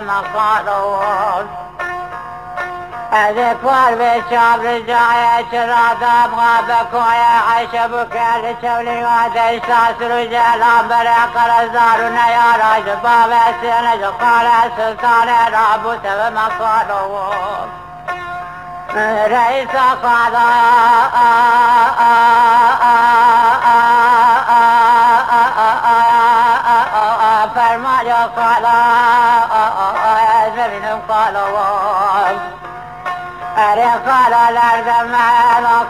مقالون از اکوار به چاب رجای چرا دامغا بکوی عیش بکل چولی آدش ساسر جلال برق رزار و نیاراج باب سینج قال سلطان رابوت و مقالون رئیس قاضا فرمان قاضا زمین قالوا اره قالا لردمه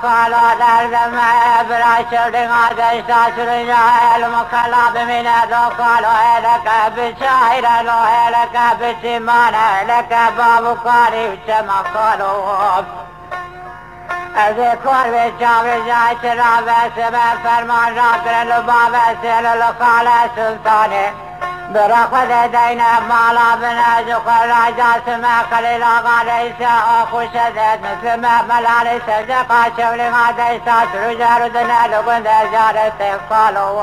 قالا لردمه برای شردن آدش تاسر جاهل مقلا بمینه دو قالا هلکه بشایر لو هلکه بسیمان هلکه بابو کاری وچه مقالو از کار به چاور جای چرا بسه به فرمان را کرلو بابه سیلو قال سلطانه برا خود دین مالا بنجو قرار جاسم خلیل آقا ریسا خوش دید مثل ملال سجقا شولی غادی ساسر جارو دنالو گنده جارت قالو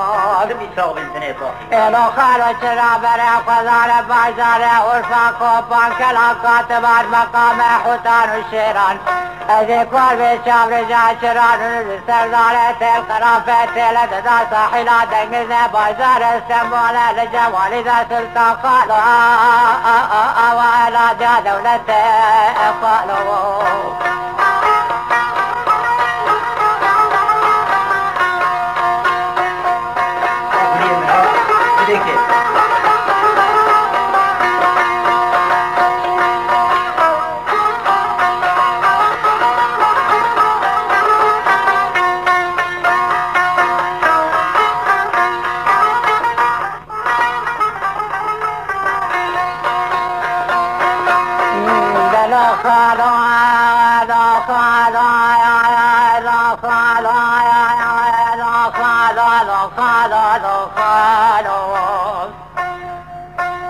ایلو خالو چرا برا قضار بازار عرفا کوپان کلا کاتبان مقام حوتان و شیران از کار به چاور جا چرا سردار تیل قرافه تیل دا ساحلا دنگزه بازار استنبول لجوال إذا سلطان قالوا وعلى جا دولته قالوا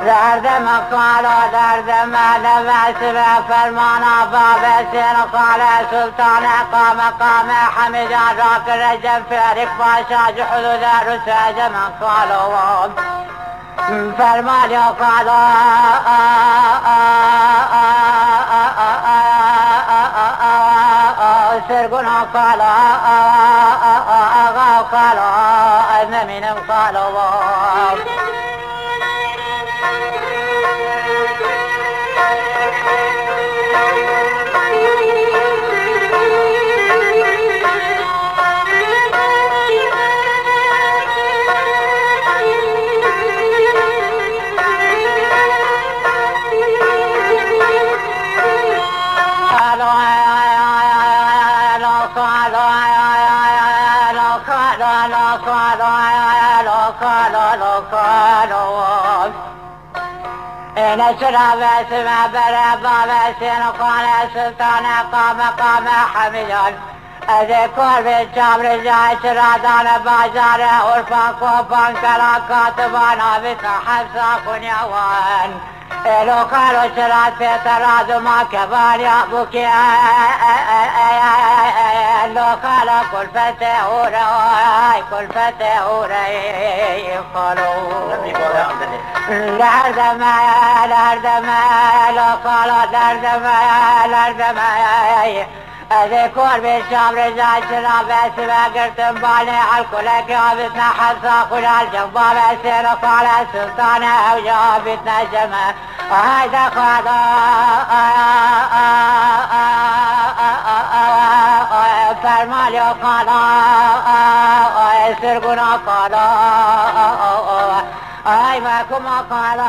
دردم قالا دردم لبس به فرمانا باب سیر قال سلطان قام حمیدان راک رجب فارق باشا جحدو در رساج من قالوا فرمان یا قالا سرگنا قالا آغا قالا نمینم قالوا نشرا بسم برا بابا سين قال سلطان قام حميدان اذكر بالجام رجع شرادان بازار عرفا كوبان كلا كاتبان بك حفصا كنيوان لو قالوا شراد في تراد ما كبار يا بوكي لو قالوا كل فتح وراي كل فتح وراي قالوا لردما لو قالوا لردما اذكر بالشام رجع شراب اسمه قرتم بالي عالكلك جابتنا حفصة خلال الجباب اسير قال السلطانة او جابتنا جمع وهيدا قاضى فرمان يقال سرقنا قال اي ماكم قال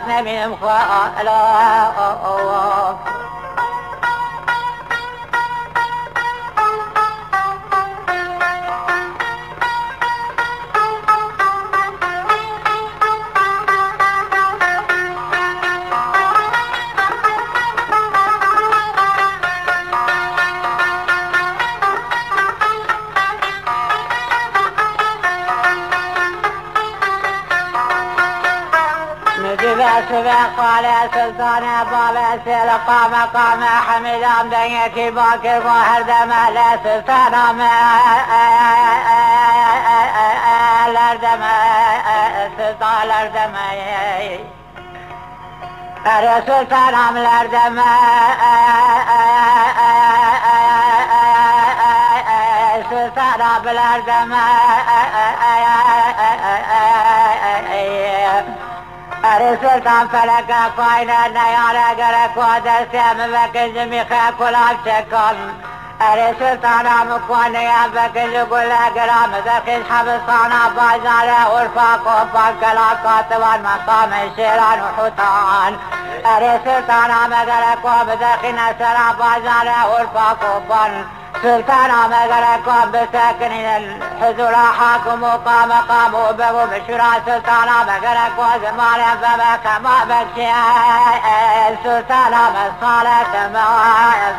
نميم قال قال سلطان بابا سيل قام حميدان دنيكي باكر ظاهر دمه لا سلطان لردمه سلطان لردمه اره سلطانم لردم سلطانم لردم اره سلطان فلک پایین نیاره گره کود سیم وکج میخه کلاب شکن اره سلطانم کنی بکج گله گرام دخیش حبستانا بازار عرفاق و پاکلا کاتوان مقام شیران و حوتان اره سلطانم گره کوب دخی نسرا بازار عرفاق و پان سلطانم گره کوب بسکنین الحضور حاکم و قام و ببو بشورا سلطانم گره کوب زمان ببک ما بکشی سلطانم صالت مواد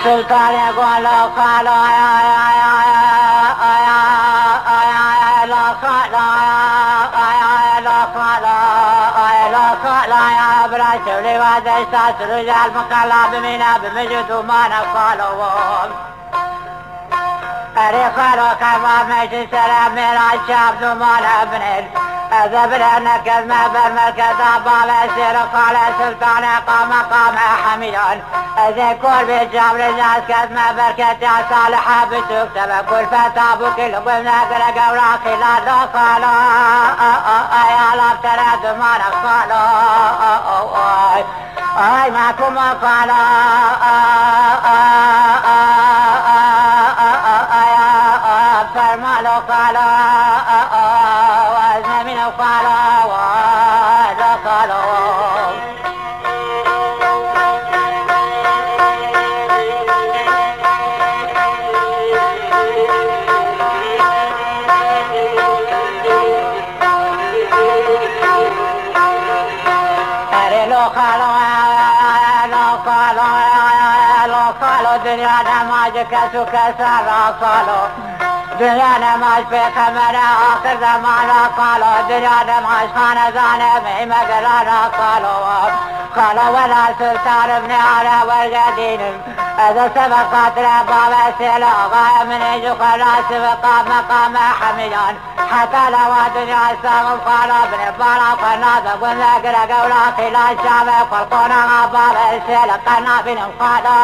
سلطان يقول خالو يا براشو لواد اشتاس رجال مقلب منا بمجد وما نقالوا اري خالو كما ماشي سلام ميرا الشاب نمان ابن ذبرنا كذما برمركز بابا سير قال سلطان قام حميدان ذكر بالجبر الناس كذما بركت يا صالحة بتكتب كل فتى بكل قلنا قرق وراقي لا دخل يا لاب ترى دمان قال اي معكم قال فرمالو قال وزن من قال ودخلوا دنیا نماز کسو کسا را قالو دنیا نماز پہ خمر آخر زمان را قالو دنیا نماز خاندان میں مگرہ را قالو قالو ولا سلطان ابن علا والجدین اذا سبقات رباب سیلا غایا من جو خلاص وقام مقام حمیدان حتى لو دنیا سام قالو ابن بارا قناز قنذاكر قولا خلا شام قلقونا غباب سیلا قنا بن قالو